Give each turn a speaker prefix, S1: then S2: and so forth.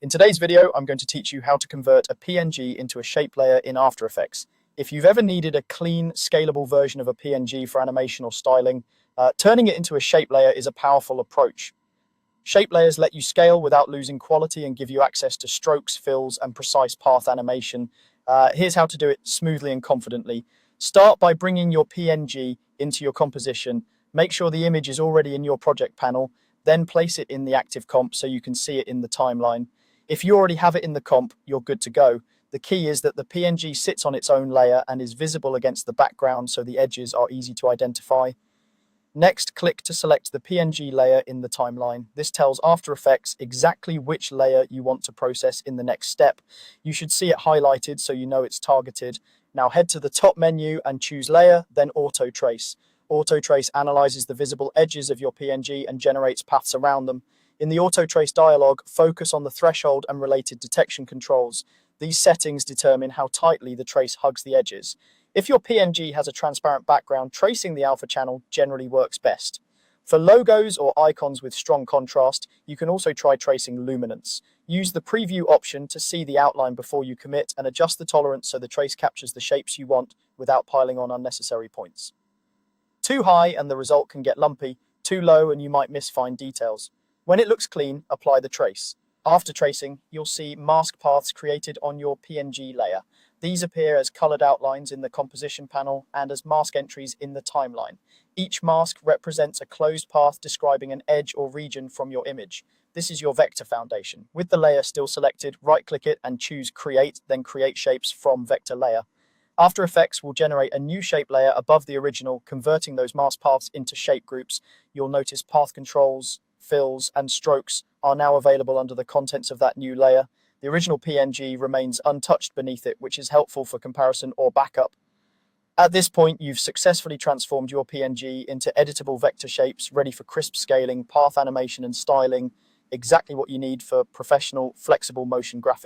S1: In today's video, I'm going to teach you how to convert a PNG into a shape layer in After Effects. If you've ever needed a clean, scalable version of a PNG for animation or styling, turning it into a shape layer is a powerful approach. Shape layers let you scale without losing quality and give you access to strokes, fills, and precise path animation. Here's how to do it smoothly and confidently. Start by bringing your PNG into your composition. Make sure the image is already in your project panel, then place it in the active comp so you can see it in the timeline. If you already have it in the comp, you're good to go. The key is that the PNG sits on its own layer and is visible against the background so the edges are easy to identify. Next, click to select the PNG layer in the timeline. This tells After Effects exactly which layer you want to process in the next step. You should see it highlighted so you know it's targeted. Now head to the top menu and choose Layer, then Auto Trace. Auto Trace analyzes the visible edges of your PNG and generates paths around them. In the Auto Trace dialog, focus on the threshold and related detection controls. These settings determine how tightly the trace hugs the edges. If your PNG has a transparent background, tracing the alpha channel generally works best. For logos or icons with strong contrast, you can also try tracing luminance. Use the preview option to see the outline before you commit and adjust the tolerance so the trace captures the shapes you want without piling on unnecessary points. Too high and the result can get lumpy, too low and you might miss fine details. When it looks clean, apply the trace. After tracing, you'll see mask paths created on your PNG layer. These appear as colored outlines in the composition panel and as mask entries in the timeline. Each mask represents a closed path describing an edge or region from your image. This is your vector foundation. With the layer still selected, right-click it and choose Create, then Create Shapes from Vector Layer. After Effects will generate a new shape layer above the original, converting those mask paths into shape groups. You'll notice path controls, fills, and strokes are now available under the contents of that new layer. The original PNG remains untouched beneath it, which is helpful for comparison or backup. At this point, you've successfully transformed your PNG into editable vector shapes ready for crisp scaling, path animation, and styling, exactly what you need for professional, flexible motion graphics.